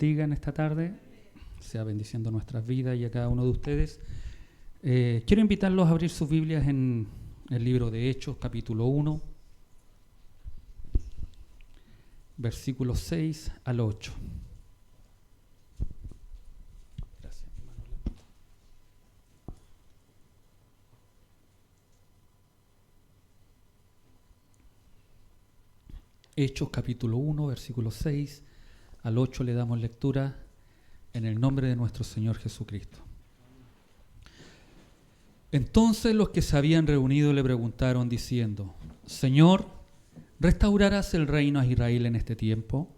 bendiga en esta tarde, sea bendiciendo nuestras vidas y a cada uno de ustedes. Quiero invitarlos a abrir sus Biblias en el libro de Hechos, capítulo 1, versículos 6 al 8. Gracias, hermano. Hechos, capítulo 1, versículos 6 al 8 le damos lectura en el nombre de nuestro Señor Jesucristo. Entonces los que se habían reunido le preguntaron diciendo: Señor, ¿restaurarás el reino a Israel en este tiempo?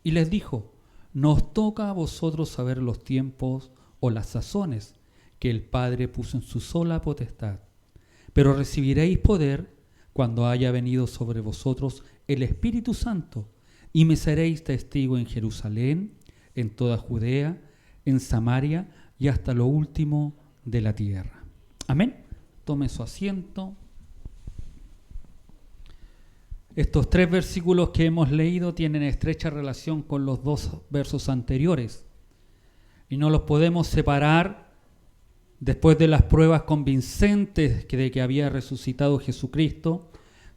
Y les dijo: no os toca a vosotros saber los tiempos o las sazones que el Padre puso en su sola potestad, pero recibiréis poder cuando haya venido sobre vosotros el Espíritu Santo, y me seréis testigo en Jerusalén, en toda Judea, en Samaria y hasta lo último de la tierra. Amén. Tome su asiento. Estos 3 versículos que hemos leído tienen estrecha relación con los 2 versos anteriores y no los podemos separar después de las pruebas convincentes de que había resucitado Jesucristo,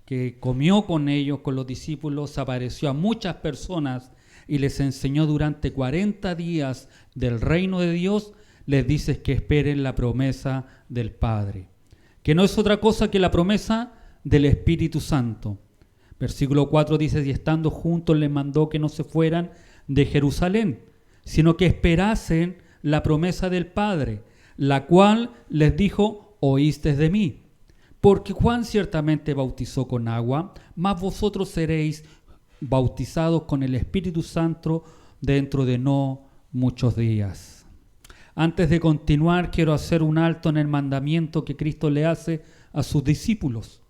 que comió con ellos, con los discípulos, apareció a muchas personas y les enseñó durante 40 días del reino de Dios. Les dice que esperen la promesa del Padre, que no es otra cosa que la promesa del Espíritu Santo. Versículo 4 dice: y estando juntos les mandó que no se fueran de Jerusalén, sino que esperasen la promesa del Padre, la cual les dijo: oísteis de mí. Porque Juan ciertamente bautizó con agua, mas vosotros seréis bautizados con el Espíritu Santo dentro de no muchos días. Antes de continuar, quiero hacer un alto en el mandamiento que Cristo le hace a sus discípulos.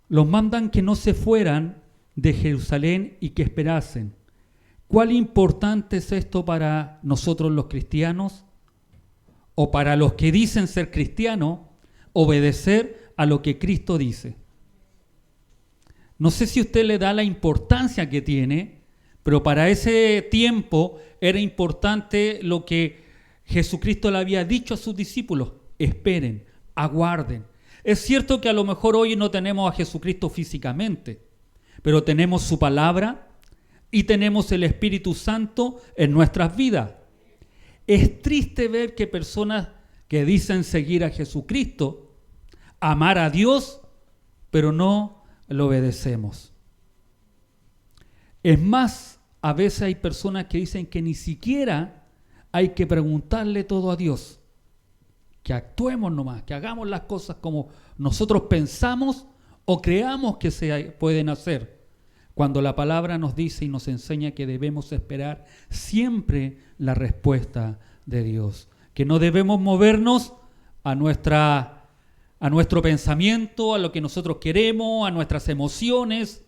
Los mandan que no se fueran de Jerusalén y que esperasen. ¿Cuál importante es esto para nosotros los cristianos? O para los que dicen ser cristianos, obedecer a lo que Cristo dice. No sé si usted le da la importancia que tiene, pero para ese tiempo era importante lo que Jesucristo le había dicho a sus discípulos: esperen, aguarden. Es cierto que a lo mejor hoy no tenemos a Jesucristo físicamente, pero tenemos su palabra y tenemos el Espíritu Santo en nuestras vidas. Es triste ver que personas que dicen seguir a Jesucristo, amar a Dios, pero no lo obedecemos. Es más, a veces hay personas que dicen que ni siquiera hay que preguntarle todo a Dios, que actuemos nomás, que hagamos las cosas como nosotros pensamos o creamos que se pueden hacer, cuando la palabra nos dice y nos enseña que debemos esperar siempre la respuesta de Dios, que no debemos movernos a nuestro pensamiento, a lo que nosotros queremos, a nuestras emociones,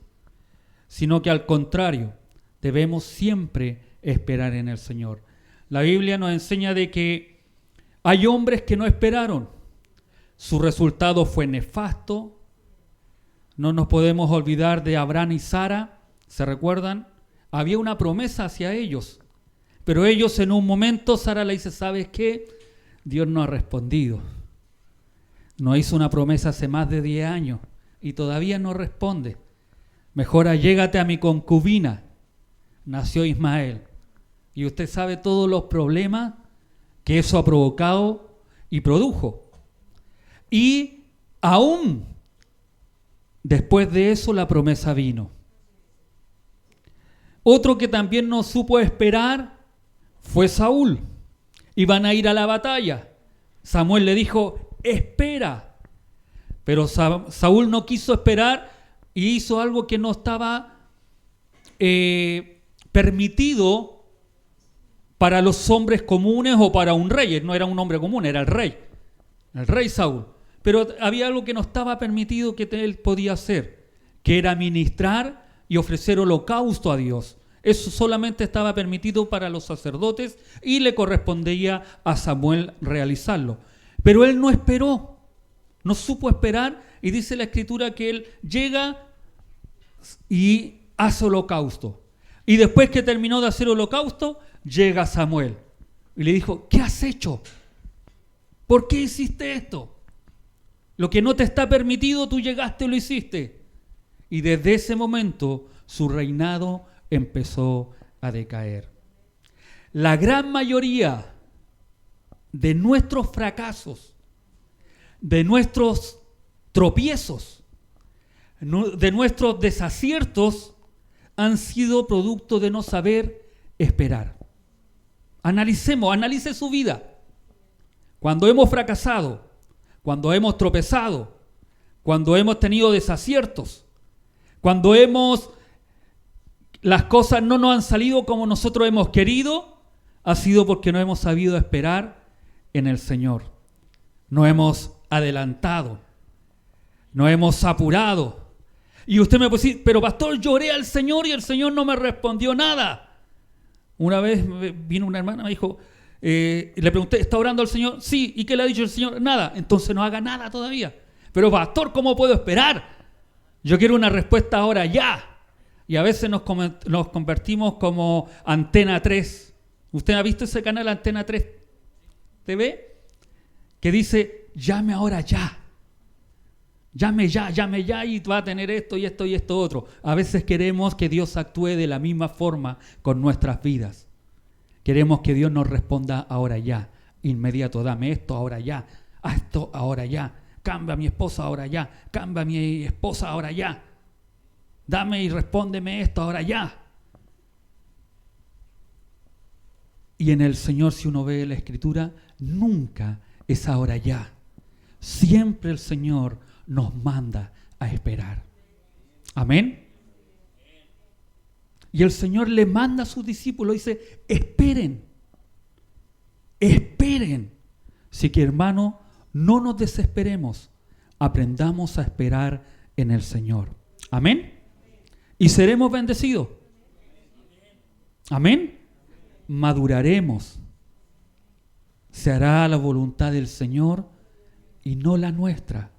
sino que al contrario, debemos siempre esperar en el Señor. La Biblia nos enseña de que hay hombres que no esperaron. Su resultado fue nefasto. No nos podemos olvidar de Abraham y Sara. ¿Se recuerdan? Había una promesa hacia ellos. Pero ellos en un momento, Sara le dice: ¿sabes qué? Dios no ha respondido. Nos hizo una promesa hace más de 10 años y todavía no responde. Mejor allégate a mi concubina. Nació Ismael. Y usted sabe todos los problemas que eso ha provocado y produjo. Y aún después de eso la promesa vino. Otro que también no supo esperar fue Saúl. Iban a ir a la batalla. Samuel le dijo: espera. Pero Saúl no quiso esperar y hizo algo que no estaba permitido para los hombres comunes o para un rey. Él no era un hombre común, era el rey Saúl. Pero había algo que no estaba permitido que él podía hacer, que era ministrar y ofrecer holocausto a Dios. Eso solamente estaba permitido para los sacerdotes y le correspondía a Samuel realizarlo. Pero él no esperó, no supo esperar, y dice la Escritura que él llega y hace holocausto. Y después que terminó de hacer holocausto, llega Samuel y le dijo, ¿qué has hecho? ¿Por qué hiciste esto? Lo que no te está permitido, tú llegaste y lo hiciste. Y desde ese momento su reinado empezó a decaer. La gran mayoría de nuestros fracasos, de nuestros tropiezos, de nuestros desaciertos, han sido producto de no saber esperar. Analice su vida. Cuando hemos fracasado, cuando hemos tropezado, cuando hemos tenido desaciertos, cuando las cosas no nos han salido como nosotros hemos querido, ha sido porque no hemos sabido esperar en el Señor. No hemos adelantado, no hemos apurado. Y usted me puede decir, pero pastor, lloré al Señor y el Señor no me respondió nada. Una vez vino una hermana y me dijo, le pregunté, ¿está orando al Señor? Sí. ¿Y qué le ha dicho el Señor? Nada. Entonces no haga nada todavía. Pero pastor, ¿cómo puedo esperar? Yo quiero una respuesta ahora ya. Y a veces nos convertimos como Antena 3. ¿Usted ha visto ese canal Antena 3 TV? Que dice, llame ahora ya. Llame ya y va a tener esto y esto y esto otro. A veces queremos que Dios actúe de la misma forma con nuestras vidas. Queremos que Dios nos responda ahora ya, inmediato. Dame esto ahora ya, haz esto ahora ya. Cambia a mi esposa ahora ya, cambia a mi esposa ahora ya. Dame y respóndeme esto ahora ya. Y en el Señor, si uno ve la Escritura, nunca es ahora ya. Siempre el Señor nos manda a esperar. Amén. Y el Señor le manda a sus discípulos, dice, esperen. Así que, hermano, no nos desesperemos. Aprendamos a esperar en el Señor. Amén. Y seremos bendecidos. Amén. Maduraremos. Se hará la voluntad del Señor y no la nuestra.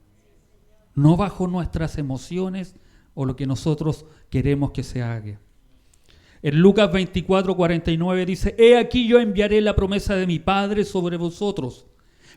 No bajo nuestras emociones o lo que nosotros queremos que se haga. En Lucas 24:49 dice, he aquí yo enviaré la promesa de mi Padre sobre vosotros,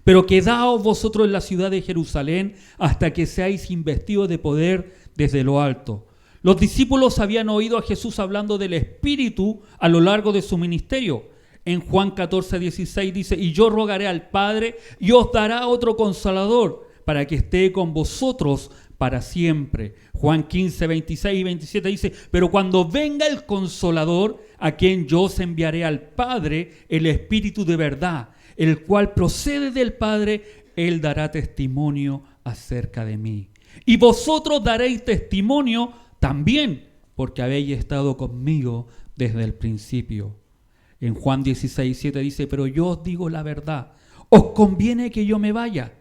pero quedaos vosotros en la ciudad de Jerusalén hasta que seáis investidos de poder desde lo alto. Los discípulos habían oído a Jesús hablando del Espíritu a lo largo de su ministerio. En Juan 14:16 dice, y yo rogaré al Padre y os dará otro Consolador para que esté con vosotros para siempre. Juan 15:26 y 27 dice, pero cuando venga el Consolador, a quien yo os enviaré al Padre, el Espíritu de verdad, el cual procede del Padre, Él dará testimonio acerca de mí. Y vosotros daréis testimonio también, porque habéis estado conmigo desde el principio. En Juan 16:7 dice, pero yo os digo la verdad, os conviene que yo me vaya,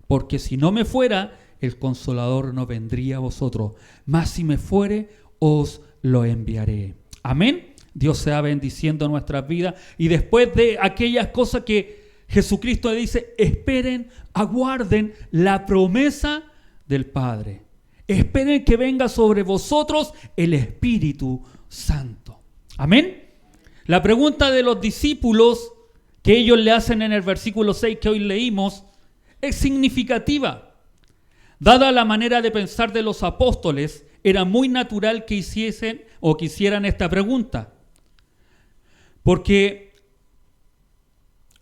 porque si no me fuera, el Consolador no vendría a vosotros, mas si me fuere, os lo enviaré. Amén. Dios sea bendiciendo nuestras vidas. Y después de aquellas cosas que Jesucristo le dice, esperen, aguarden la promesa del Padre. Esperen que venga sobre vosotros el Espíritu Santo. Amén. La pregunta de los discípulos que ellos le hacen en el versículo 6 que hoy leímos es significativa. Dada la manera de pensar de los apóstoles, era muy natural que hiciesen o que hicieran esta pregunta. Porque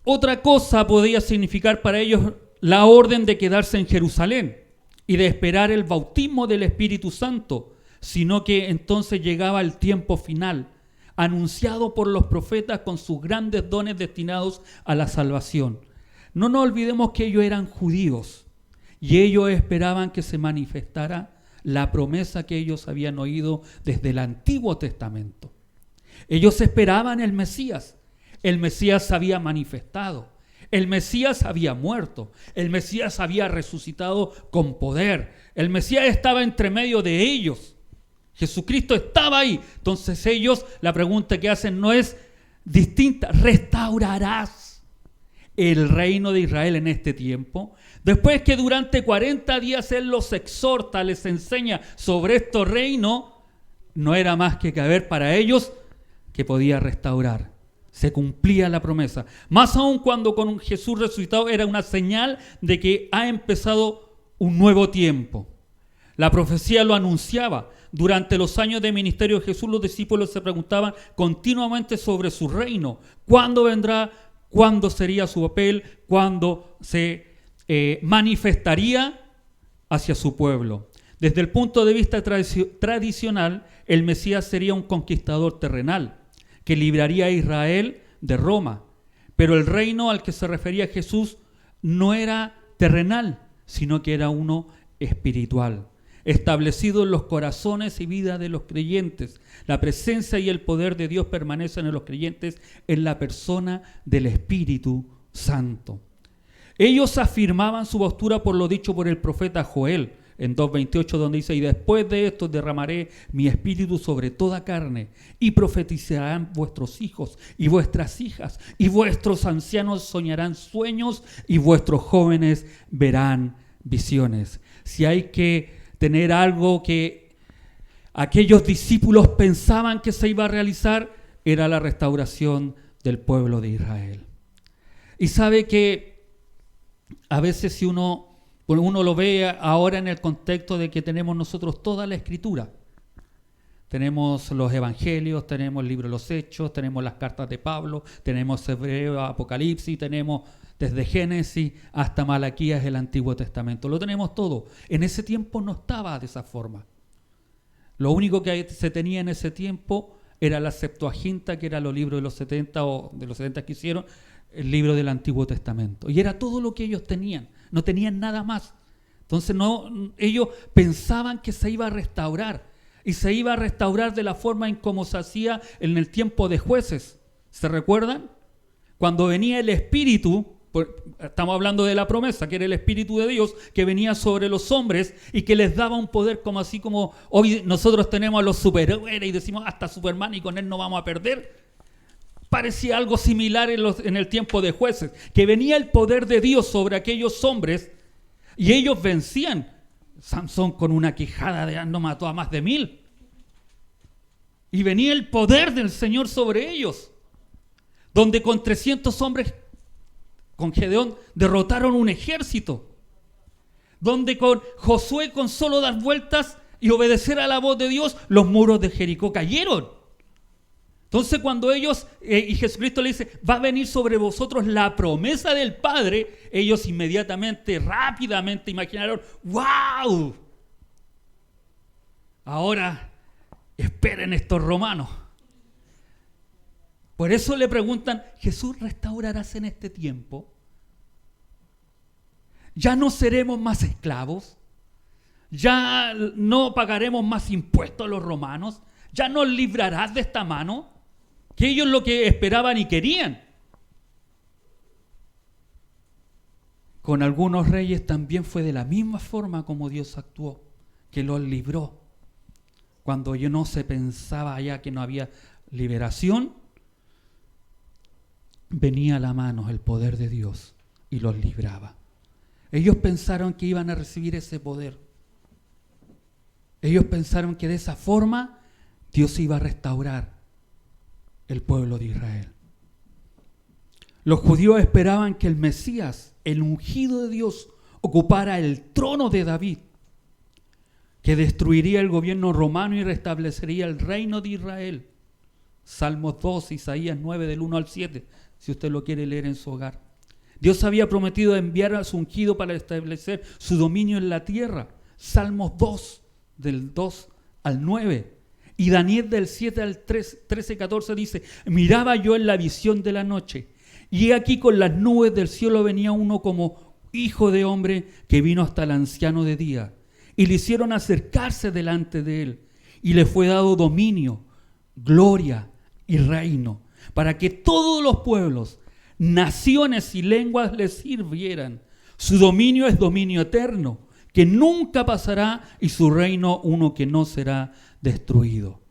otra cosa podía significar para ellos la orden de quedarse en Jerusalén y de esperar el bautismo del Espíritu Santo, sino que entonces llegaba el tiempo final, anunciado por los profetas con sus grandes dones destinados a la salvación. No nos olvidemos que ellos eran judíos y ellos esperaban que se manifestara la promesa que ellos habían oído desde el Antiguo Testamento. Ellos esperaban el Mesías. El Mesías se había manifestado. El Mesías había muerto. El Mesías había resucitado con poder. El Mesías estaba entre medio de ellos. Jesucristo estaba ahí. Entonces ellos, la pregunta que hacen no es distinta. ¿Restaurarás el reino de Israel en este tiempo? Después que durante 40 días Él los exhorta, les enseña sobre este reino, no era más que caber para ellos que podía restaurar. Se cumplía la promesa. Más aún cuando con Jesús resucitado era una señal de que ha empezado un nuevo tiempo. La profecía lo anunciaba. Durante los años de ministerio de Jesús, los discípulos se preguntaban continuamente sobre su reino. ¿Cuándo vendrá? ¿Cuándo sería su papel? ¿Cuándo se manifestaría hacia su pueblo? Desde el punto de vista tradicional, el Mesías sería un conquistador terrenal que libraría a Israel de Roma. Pero el reino al que se refería Jesús no era terrenal, sino que era uno espiritual, establecido en los corazones y vida de los creyentes. La presencia y el poder de Dios permanecen en los creyentes en la persona del Espíritu Santo. Ellos afirmaban su postura por lo dicho por el profeta Joel en 2:28, donde dice: y después de esto derramaré mi espíritu sobre toda carne, y profetizarán vuestros hijos y vuestras hijas, y vuestros ancianos soñarán sueños, y vuestros jóvenes verán visiones. Si hay que tener algo que aquellos discípulos pensaban que se iba a realizar, era la restauración del pueblo de Israel. Y sabe que a veces si uno lo ve ahora en el contexto de que tenemos nosotros toda la Escritura. Tenemos los Evangelios, tenemos el libro de los Hechos, tenemos las cartas de Pablo, tenemos Hebreo, Apocalipsis, tenemos desde Génesis hasta Malaquías el Antiguo Testamento. Lo tenemos todo. En ese tiempo no estaba de esa forma. Lo único que se tenía en ese tiempo era la Septuaginta, que era los libros de los 70 o de los 70 que hicieron, el libro del Antiguo Testamento. Y era todo lo que ellos tenían. No tenían nada más. Entonces ellos pensaban que se iba a restaurar. Y se iba a restaurar de la forma en como se hacía en el tiempo de jueces. ¿Se recuerdan? Cuando venía el Espíritu, estamos hablando de la promesa, que era el Espíritu de Dios, que venía sobre los hombres y que les daba un poder como así como hoy nosotros tenemos a los superhéroes y decimos hasta Superman y con él no vamos a perder. Parecía algo similar en el tiempo de jueces, que venía el poder de Dios sobre aquellos hombres y ellos vencían. Sansón con una quijada de asno mató a más de 1000. Y venía el poder del Señor sobre ellos, donde con 300 hombres, con Gedeón, derrotaron un ejército, donde con Josué, con solo dar vueltas y obedecer a la voz de Dios, los muros de Jericó cayeron. Entonces cuando ellos, y Jesucristo le dice, va a venir sobre vosotros la promesa del Padre, ellos inmediatamente, rápidamente imaginaron, ¡wow! Ahora esperen estos romanos. Por eso le preguntan, ¿Jesús restaurarás en este tiempo? ¿Ya no seremos más esclavos? ¿Ya no pagaremos más impuestos a los romanos? ¿Ya nos librarás de esta mano? Que ellos lo que esperaban y querían. Con algunos reyes también fue de la misma forma como Dios actuó, que los libró. Cuando yo no se pensaba ya que no había liberación, venía a la mano el poder de Dios y los libraba. Ellos pensaron que iban a recibir ese poder. Ellos pensaron que de esa forma Dios iba a restaurar el pueblo de Israel. Los judíos esperaban que el Mesías, el ungido de Dios, ocupara el trono de David, que destruiría el gobierno romano y restablecería el reino de Israel. Salmos 2, Isaías 9, del 1 al 7, si usted lo quiere leer en su hogar. Dios había prometido enviar a su ungido para establecer su dominio en la tierra. Salmos 2, del 2 al 9. Y Daniel del 7 al 13, 14 dice, miraba yo en la visión de la noche, y he aquí con las nubes del cielo venía uno como hijo de hombre que vino hasta el anciano de día, y le hicieron acercarse delante de él, y le fue dado dominio, gloria y reino, para que todos los pueblos, naciones y lenguas le sirvieran. Su dominio es dominio eterno, que nunca pasará, y su reino uno que no será destruido.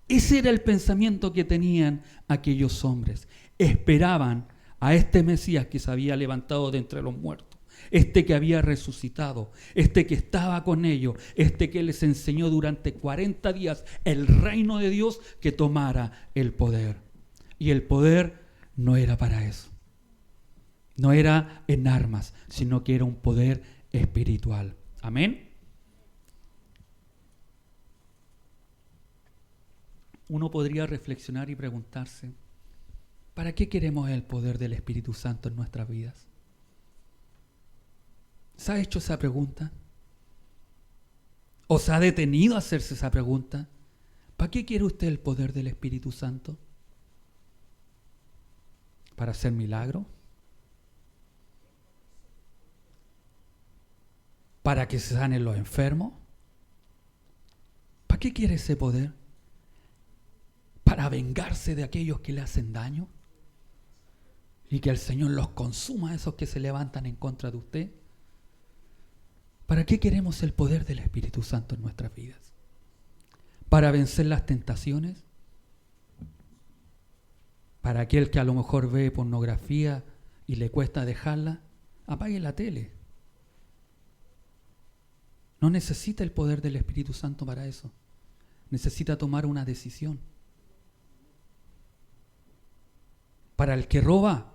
Ese era el pensamiento que tenían aquellos hombres. Esperaban a este Mesías que se había levantado de entre los muertos. este que había resucitado, este que estaba con ellos, este que les enseñó durante 40 días el reino de Dios, que tomara el poder. Y el poder no era para eso. No era en armas, sino que era un poder espiritual. Amén. Uno podría reflexionar y preguntarse, ¿para qué queremos el poder del Espíritu Santo en nuestras vidas? ¿Se ha hecho esa pregunta? ¿O se ha detenido a hacerse esa pregunta? ¿Para qué quiere usted el poder del Espíritu Santo? ¿Para hacer milagros? ¿Para que se sanen los enfermos? ¿Para qué quiere ese poder? ¿Para vengarse de aquellos que le hacen daño? ¿Y que el Señor los consuma a esos que se levantan en contra de usted? ¿Para qué queremos el poder del Espíritu Santo en nuestras vidas? ¿Para vencer las tentaciones? ¿Para aquel que a lo mejor ve pornografía y le cuesta dejarla? Apague la tele. No necesita el poder del Espíritu Santo para eso. Necesita tomar una decisión. Para el que roba,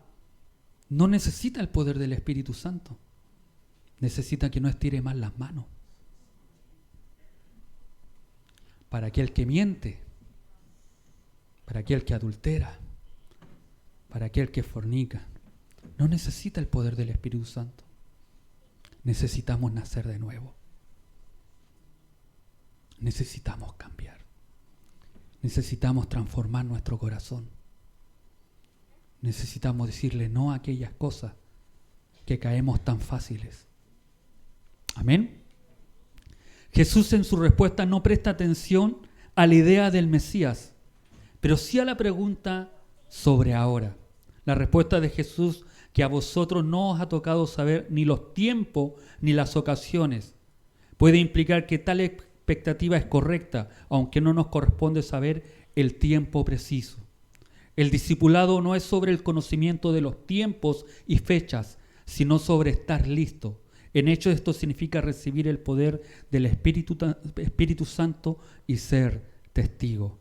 no necesita el poder del Espíritu Santo. Necesita que no estire más las manos. Para aquel que miente, para aquel que adultera, para aquel que fornica, no necesita el poder del Espíritu Santo. Necesitamos nacer de nuevo. Necesitamos cambiar. Necesitamos transformar nuestro corazón. Necesitamos decirle no a aquellas cosas que caemos tan fáciles. Amén. Jesús en su respuesta no presta atención a la idea del Mesías, pero sí a la pregunta sobre ahora. La respuesta de Jesús, que a vosotros no os ha tocado saber ni los tiempos ni las ocasiones, puede implicar que tal expectativa es correcta, aunque no nos corresponde saber el tiempo preciso. El discipulado no es sobre el conocimiento de los tiempos y fechas, sino sobre estar listo. En hecho, esto significa recibir el poder del Espíritu Santo y ser testigo.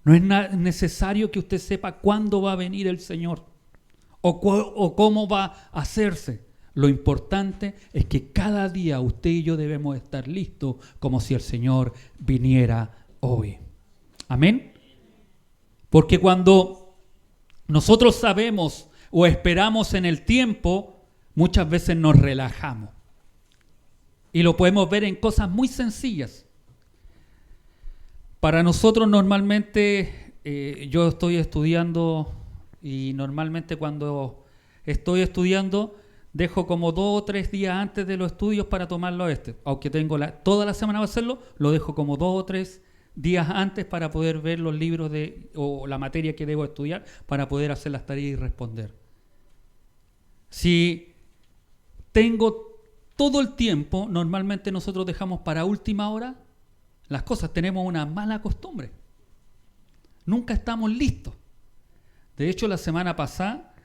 No es necesario que usted sepa cuándo va a venir el Señor o cómo va a hacerse. Lo importante es que cada día usted y yo debemos estar listos como si el Señor viniera hoy. Amén. Porque cuando nosotros sabemos o esperamos en el tiempo, muchas veces nos relajamos. Y lo podemos ver en cosas muy sencillas. Para nosotros normalmente, yo estoy estudiando y normalmente cuando estoy estudiando dejo como 2 o 3 días antes de los estudios para tomarlo aunque tengo toda la semana para hacerlo, lo dejo como 2 o 3 días antes para poder ver los libros o la materia que debo estudiar para poder hacer las tareas y responder. Si tengo todo el tiempo, normalmente nosotros dejamos para última hora las cosas. Tenemos una mala costumbre. Nunca estamos listos. De hecho, la semana pasada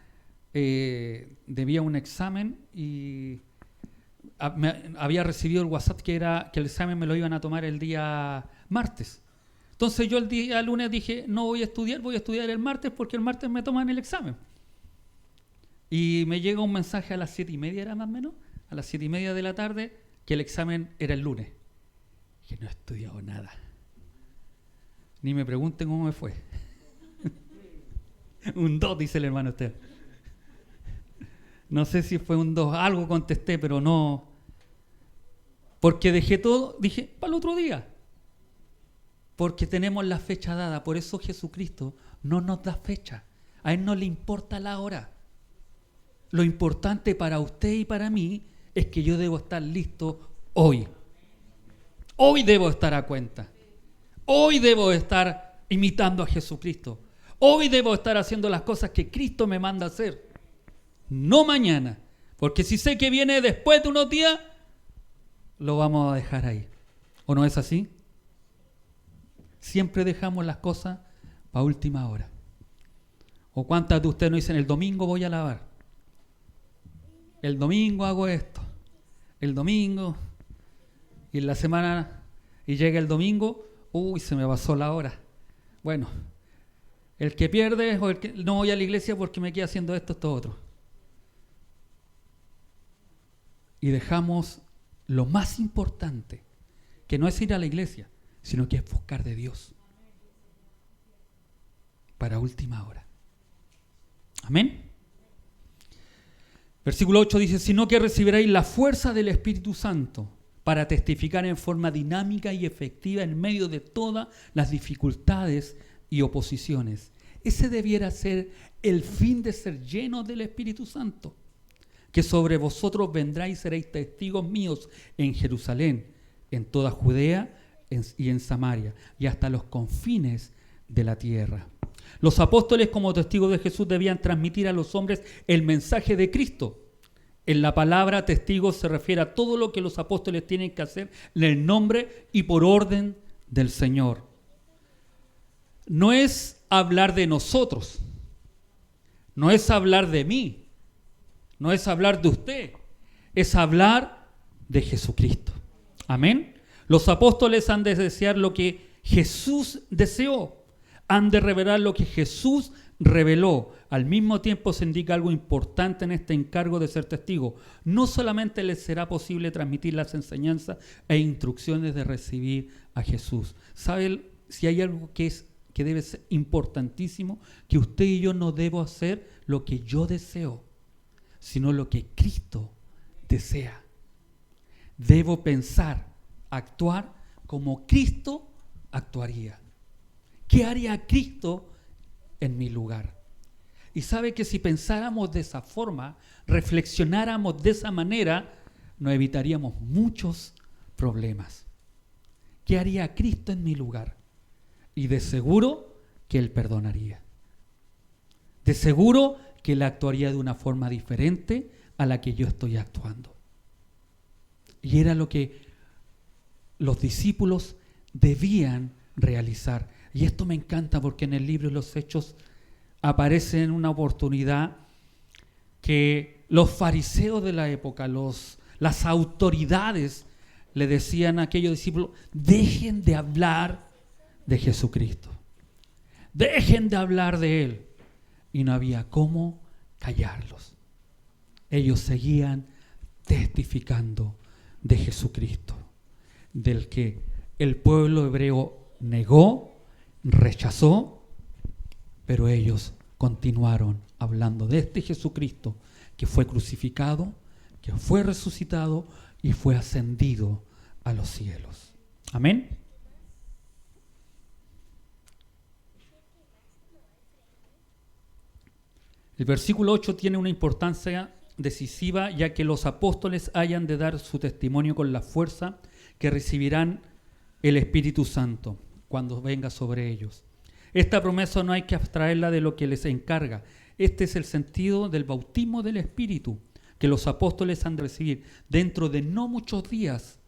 debía un examen y había recibido el WhatsApp que el examen me lo iban a tomar el día martes. Entonces yo el día lunes dije, no voy a estudiar el martes porque el martes me toman el examen. Y me llega un mensaje a las 7:30, era más o menos, a las 7:30 de la tarde, que el examen era el lunes. Que no he estudiado nada. Ni me pregunten cómo me fue. Un 2, dice el hermano Esteban. No sé si fue un 2, algo contesté, pero no. Porque dejé todo, dije, para el otro día. Porque tenemos la fecha dada. Por eso Jesucristo no nos da fecha. A Él no le importa la hora. Lo importante para usted y para mí es que yo debo estar listo hoy. Hoy debo estar a cuenta. Hoy debo estar imitando a Jesucristo. Hoy debo estar haciendo las cosas que Cristo me manda hacer. No mañana. Porque si sé que viene después de unos días, lo vamos a dejar ahí. ¿O no es así? Siempre dejamos las cosas para última hora. ¿O cuántas de ustedes nos dicen, el domingo voy a lavar? el domingo hago esto, el domingo, y en la semana, y llega el domingo, uy, se me pasó la hora. Bueno, el que pierde, o el que no voy a la iglesia porque me quedé haciendo esto otro. Y dejamos lo más importante, que no es ir a la iglesia, sino que es buscar de Dios para última hora. Amén. Versículo 8 dice, sino que recibiréis la fuerza del Espíritu Santo para testificar en forma dinámica y efectiva en medio de todas las dificultades y oposiciones. Ese debiera ser el fin de ser llenos del Espíritu Santo, que sobre vosotros vendrá y seréis testigos míos en Jerusalén, en toda Judea y en Samaria, y hasta los confines de la tierra. Los apóstoles, como testigos de Jesús, debían transmitir a los hombres el mensaje de Cristo. En la palabra testigos se refiere a todo lo que los apóstoles tienen que hacer en el nombre y por orden del Señor. No es hablar de nosotros, no es hablar de mí, no es hablar de usted, es hablar de Jesucristo. Amén. Los apóstoles han de desear lo que Jesús deseó, han de revelar lo que Jesús reveló. Al mismo tiempo se indica algo importante en este encargo de ser testigo. No solamente les será posible transmitir las enseñanzas e instrucciones de recibir a Jesús. ¿Sabe si hay algo que debe ser importantísimo? Que usted y yo no debo hacer lo que yo deseo, sino lo que Cristo desea. Debo pensar, actuar como Cristo actuaría. ¿Qué haría Cristo en mi lugar? Y sabe que si pensáramos de esa forma, reflexionáramos de esa manera, nos evitaríamos muchos problemas. ¿Qué haría Cristo en mi lugar? Y de seguro que Él perdonaría. De seguro que Él actuaría de una forma diferente a la que yo estoy actuando. Y era lo que los discípulos debían realizar. Y esto me encanta porque en el libro de los Hechos aparece en una oportunidad que los fariseos de la época, las autoridades, le decían a aquellos discípulos, dejen de hablar de Jesucristo. Dejen de hablar de Él. Y no había cómo callarlos. Ellos seguían testificando de Jesucristo, del que el pueblo hebreo negó, rechazó, pero ellos continuaron hablando de este Jesucristo que fue crucificado, que fue resucitado y fue ascendido a los cielos. Amén. El versículo 8 tiene una importancia decisiva, ya que los apóstoles hayan de dar su testimonio con la fuerza que recibirán el Espíritu Santo cuando venga sobre ellos. Esta promesa no hay que abstraerla de lo que les encarga. Este es el sentido del bautismo del Espíritu que los apóstoles han de recibir. Dentro de no muchos días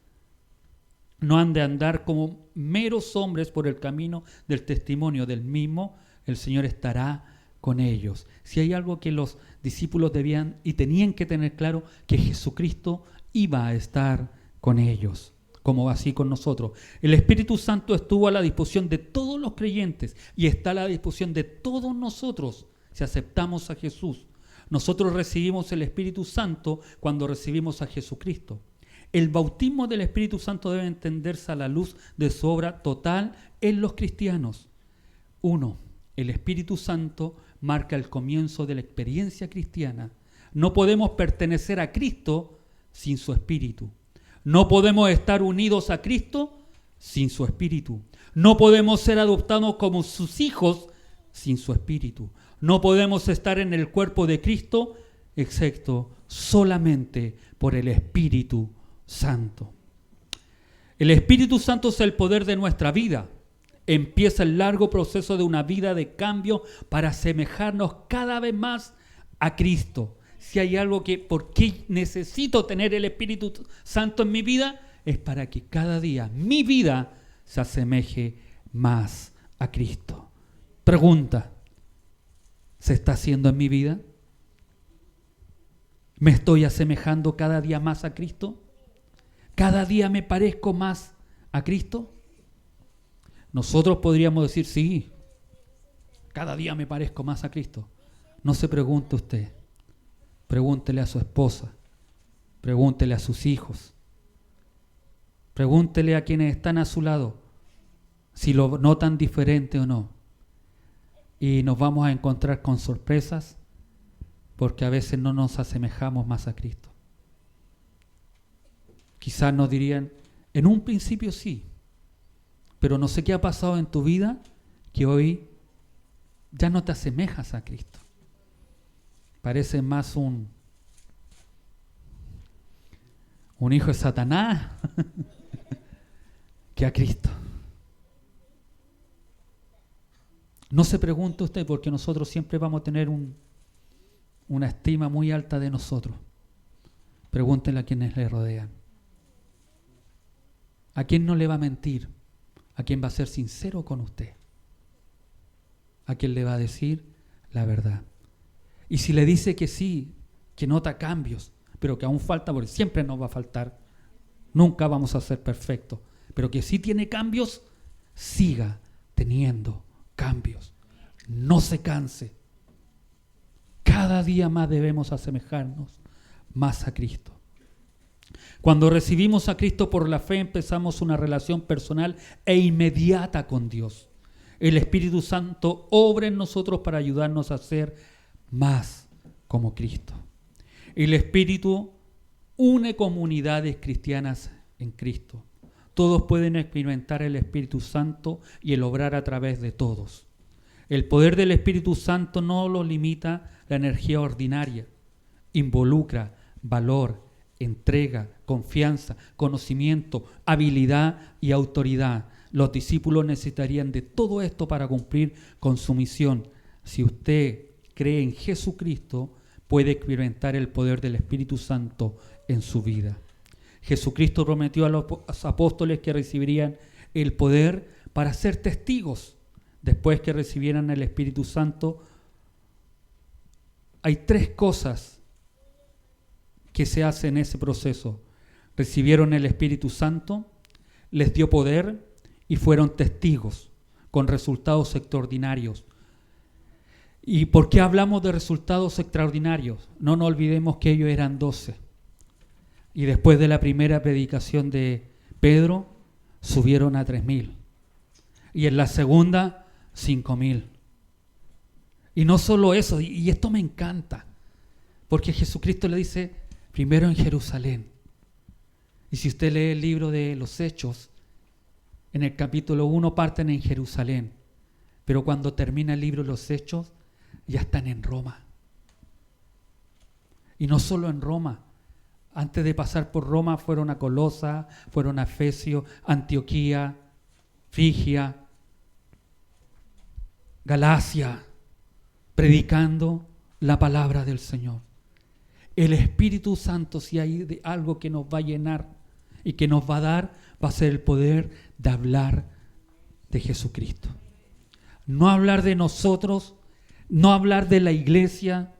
no han de andar como meros hombres por el camino del testimonio del mismo. El Señor estará con ellos. Si hay algo que los discípulos debían y tenían que tener claro, que Jesucristo iba a estar con ellos, como así con nosotros. El Espíritu Santo estuvo a la disposición de todos los creyentes y está a la disposición de todos nosotros si aceptamos a Jesús. Nosotros recibimos el Espíritu Santo cuando recibimos a Jesucristo. El bautismo del Espíritu Santo debe entenderse a la luz de su obra total en los cristianos. 1. El Espíritu Santo marca el comienzo de la experiencia cristiana. No podemos pertenecer a Cristo sin su Espíritu. No podemos estar unidos a Cristo sin su Espíritu. No podemos ser adoptados como sus hijos sin su Espíritu. No podemos estar en el cuerpo de Cristo excepto solamente por el Espíritu Santo. El Espíritu Santo es el poder de nuestra vida. Empieza el largo proceso de una vida de cambio para asemejarnos cada vez más a Cristo. Si hay algo ¿por qué necesito tener el Espíritu Santo en mi vida? Es para que cada día mi vida se asemeje más a Cristo. Pregunta, ¿se está haciendo en mi vida? ¿Me estoy asemejando cada día más a Cristo? ¿Cada día me parezco más a Cristo? Nosotros podríamos decir, sí, cada día me parezco más a Cristo. No se pregunte usted. Pregúntele a su esposa. Pregúntele a sus hijos. Pregúntele a quienes están a su lado si lo notan diferente o no. Y nos vamos a encontrar con sorpresas porque a veces no nos asemejamos más a Cristo. Quizás nos dirían, en un principio sí, pero no sé qué ha pasado en tu vida que hoy ya no te asemejas a Cristo. Parece más un hijo de Satanás que a Cristo. No se pregunte usted, porque nosotros siempre vamos a tener una estima muy alta de nosotros. Pregúntenle a quienes le rodean. ¿A quién no le va a mentir? ¿A quién va a ser sincero con usted? ¿A quién le va a decir la verdad? Y si le dice que sí, que nota cambios, pero que aún falta, porque siempre nos va a faltar, nunca vamos a ser perfectos, pero que sí tiene cambios, siga teniendo cambios. No se canse. Cada día más debemos asemejarnos más a Cristo. Cuando recibimos a Cristo por la fe, empezamos una relación personal e inmediata con Dios. El Espíritu Santo obra en nosotros para ayudarnos a ser más como Cristo. El Espíritu une comunidades cristianas en Cristo. Todos pueden experimentar el Espíritu Santo y el obrar a través de todos. El poder del Espíritu Santo no lo limita la energía ordinaria. Involucra valor, entrega, confianza, conocimiento, habilidad y autoridad. Los discípulos necesitarían de todo esto para cumplir con su misión. Si usted cree en Jesucristo, puede experimentar el poder del Espíritu Santo en su vida. Jesucristo prometió a los apóstoles que recibirían el poder para ser testigos. Después que recibieran el Espíritu Santo, hay 3 cosas que se hacen en ese proceso. Recibieron el Espíritu Santo, les dio poder y fueron testigos con resultados extraordinarios. ¿Y por qué hablamos de resultados extraordinarios? No nos olvidemos que ellos eran 12. Y después de la primera predicación de Pedro, subieron a 3,000. Y en la segunda, 5,000. Y no solo eso, y esto me encanta, porque Jesucristo le dice, primero en Jerusalén. Y si usted lee el libro de los Hechos, en el capítulo 1 parten en Jerusalén, pero cuando termina el libro de los Hechos, ya están en Roma. Y no solo en Roma. Antes de pasar por Roma fueron a Colosa, fueron a Efesio, Antioquía, Frigia, Galacia, predicando la palabra del Señor. El Espíritu Santo, si hay algo que nos va a llenar y que nos va a dar, va a ser el poder de hablar de Jesucristo. No hablar de nosotros, no hablar de la iglesia,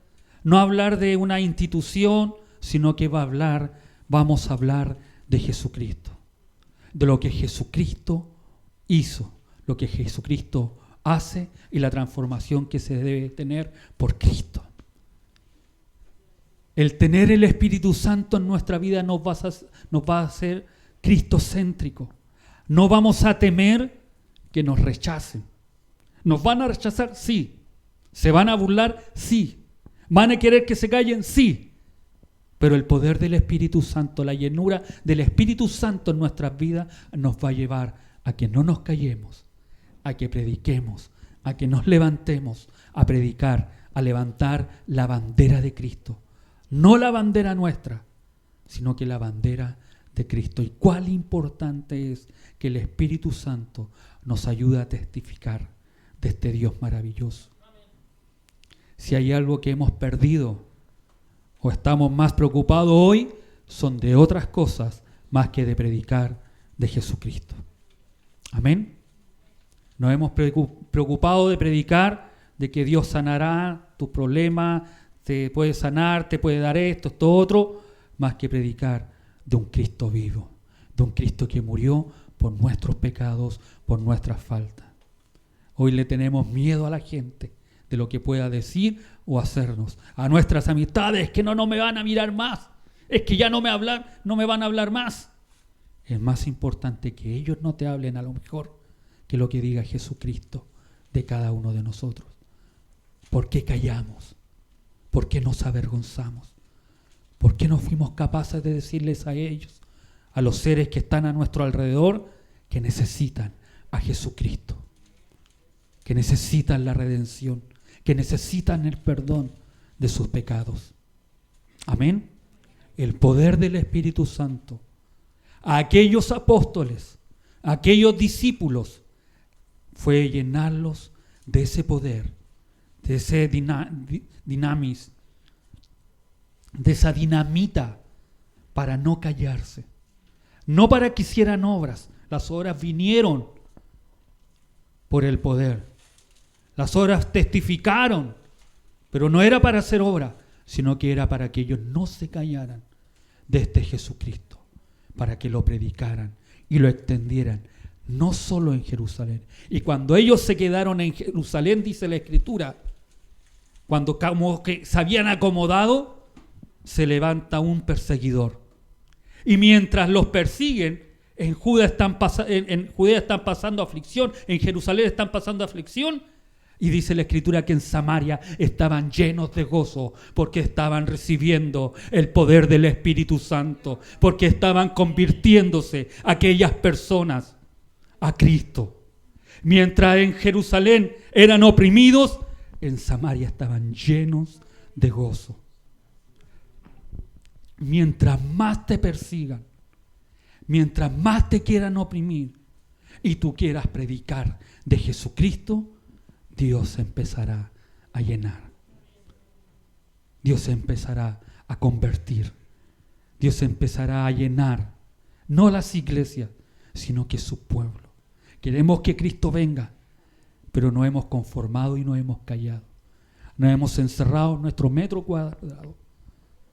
no hablar de una institución, sino que vamos a hablar de Jesucristo, de lo que Jesucristo hizo, lo que Jesucristo hace y la transformación que se debe tener por Cristo. El tener el Espíritu Santo en nuestra vida nos va a hacer cristocéntrico. No vamos a temer que nos rechacen. ¿Nos van a rechazar? Sí. ¿Se van a burlar? Sí. ¿Van a querer que se callen? Sí. Pero el poder del Espíritu Santo, la llenura del Espíritu Santo en nuestras vidas nos va a llevar a que no nos callemos, a que prediquemos, a que nos levantemos a predicar, a levantar la bandera de Cristo. No la bandera nuestra, sino que la bandera de Cristo. Y cuál importante es que el Espíritu Santo nos ayude a testificar de este Dios maravilloso. Si hay algo que hemos perdido o estamos más preocupados hoy, son de otras cosas más que de predicar de Jesucristo. Amén. Nos hemos preocupado de predicar de que Dios sanará tus problemas, te puede sanar, te puede dar esto, esto, otro, más que predicar de un Cristo vivo, de un Cristo que murió por nuestros pecados, por nuestras faltas. Hoy le tenemos miedo a la gente de lo que pueda decir o hacernos. A nuestras amistades, que no me van a mirar más, es que ya no me van a hablar más. Es más importante que ellos no te hablen a lo mejor que lo que diga Jesucristo de cada uno de nosotros. ¿Por qué callamos? ¿Por qué nos avergonzamos? ¿Por qué no fuimos capaces de decirles a ellos, a los seres que están a nuestro alrededor, que necesitan a Jesucristo, que necesitan la redención, que necesitan el perdón de sus pecados? Amén. El poder del Espíritu Santo a aquellos apóstoles, a aquellos discípulos, fue llenarlos de ese poder, de ese dinamis, de esa dinamita para no callarse, no para que hicieran obras. Las obras vinieron por el poder, las obras testificaron, pero no era para hacer obra, sino que era para que ellos no se callaran de este Jesucristo, para que lo predicaran y lo extendieran, no solo en Jerusalén. Y cuando ellos se quedaron en Jerusalén, dice la Escritura, cuando como que se habían acomodado, se levanta un perseguidor. Y mientras los persiguen, en Judea están pasando aflicción, en Jerusalén están pasando aflicción, y dice la Escritura que en Samaria estaban llenos de gozo porque estaban recibiendo el poder del Espíritu Santo, porque estaban convirtiéndose aquellas personas a Cristo. Mientras en Jerusalén eran oprimidos, en Samaria estaban llenos de gozo. Mientras más te persigan, mientras más te quieran oprimir y tú quieras predicar de Jesucristo, Dios empezará a llenar. Dios empezará a convertir. Dios empezará a llenar, no las iglesias, sino que su pueblo. Queremos que Cristo venga, pero no hemos conformado y no hemos callado. Nos hemos encerrado en nuestro metro cuadrado.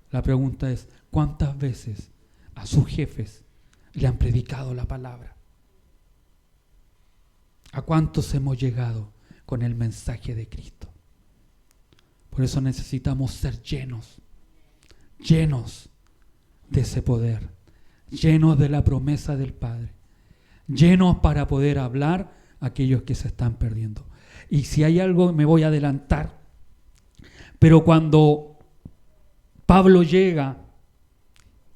La pregunta es, ¿cuántas veces a sus jefes le han predicado la palabra? ¿A cuántos hemos llegado con el mensaje de Cristo? Por eso necesitamos ser llenos de ese poder, llenos de la promesa del Padre, llenos para poder hablar a aquellos que se están perdiendo. Y si hay algo, me voy a adelantar, pero cuando Pablo llega,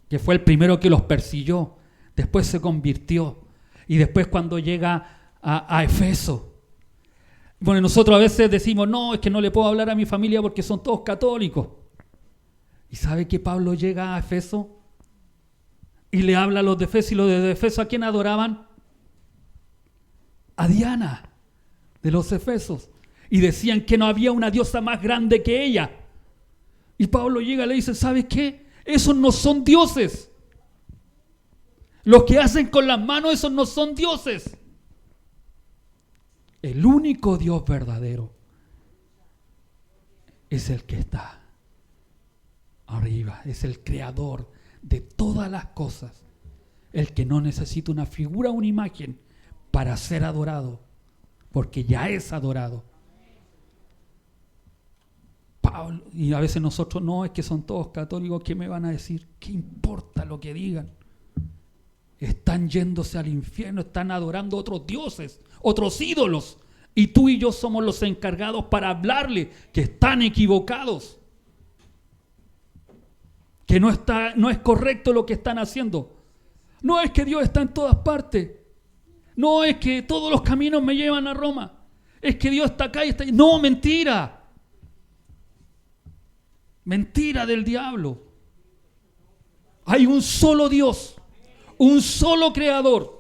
que fue el primero que los persiguió, después se convirtió, y después cuando llega a Efeso, bueno, nosotros a veces decimos, no, es que no le puedo hablar a mi familia porque son todos católicos. ¿Y sabe que Pablo llega a Efeso y le habla a los de Efeso? Y los de Efeso, ¿a quién adoraban? A Diana, de los Efesos. Y decían que no había una diosa más grande que ella. Y Pablo llega y le dice, ¿sabes qué? Esos no son dioses. Los que hacen con las manos, esos no son dioses. El único Dios verdadero es el que está arriba, es el creador de todas las cosas, el que no necesita una figura o una imagen para ser adorado, porque ya es adorado. Pablo, y a veces nosotros, no, es que son todos católicos, ¿qué me van a decir? ¿Qué importa lo que digan? Están yéndose al infierno, están adorando otros dioses, otros ídolos, y tú y yo somos los encargados para hablarle que están equivocados, que no es correcto lo que están haciendo. No es que Dios está en todas partes, no es que todos los caminos me llevan a Roma, es que Dios está acá y está allá. No, mentira, mentira del diablo. Hay un solo Dios, un solo creador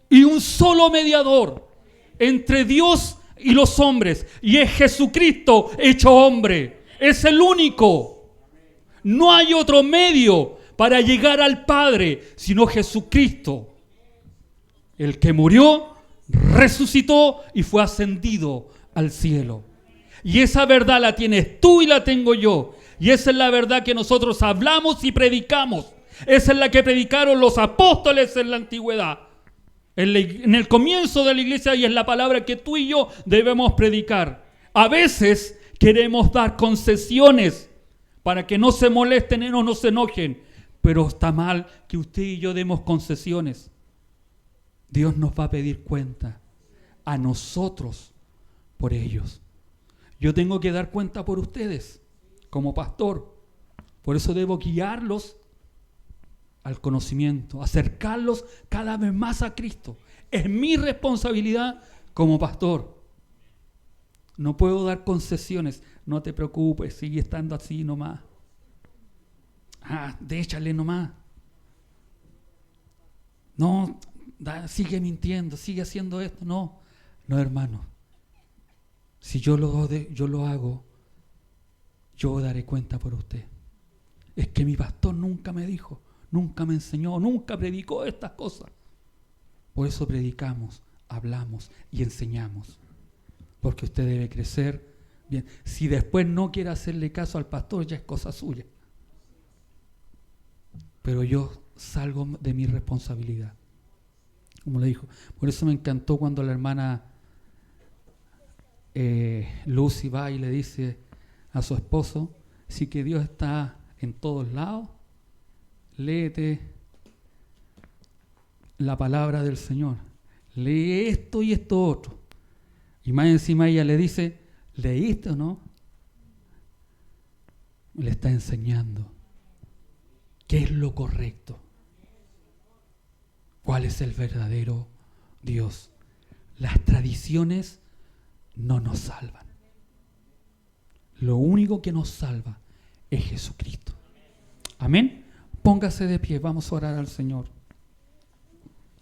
y un solo mediador entre Dios y los hombres, y es Jesucristo hecho hombre. Es el único. No hay otro medio para llegar al Padre sino Jesucristo, el que murió, resucitó y fue ascendido al cielo. Y esa verdad la tienes tú y la tengo yo. Y esa es la verdad que nosotros hablamos y predicamos. Esa es la que predicaron los apóstoles en la antigüedad. En el comienzo de la iglesia, y es la palabra que tú y yo debemos predicar. A veces queremos dar concesiones para que no se molesten o no se enojen. Pero está mal que usted y yo demos concesiones. Dios nos va a pedir cuenta a nosotros por ellos. Yo tengo que dar cuenta por ustedes como pastor. Por eso debo guiarlos al conocimiento, acercarlos cada vez más a Cristo. Es mi responsabilidad como pastor. No puedo dar concesiones. No te preocupes, sigue estando así nomás. Déchale nomás. No, sigue mintiendo, sigue haciendo esto. No, hermano. Si yo lo hago, yo daré cuenta por usted. Es que mi pastor nunca me dijo, nunca me enseñó, nunca predicó estas cosas. Por eso predicamos, hablamos y enseñamos. Porque usted debe crecer bien. Si después no quiere hacerle caso al pastor, ya es cosa suya. Pero yo salgo de mi responsabilidad. Como le dijo. Por eso me encantó cuando la hermana Lucy va y le dice a su esposo, si que Dios está en todos lados, léete la palabra del Señor. Lee esto y esto otro. Y más encima ella le dice, ¿leíste o no? Le está enseñando qué es lo correcto. ¿Cuál es el verdadero Dios? Las tradiciones no nos salvan. Lo único que nos salva es Jesucristo. Amén. Póngase de pie, vamos a orar al Señor.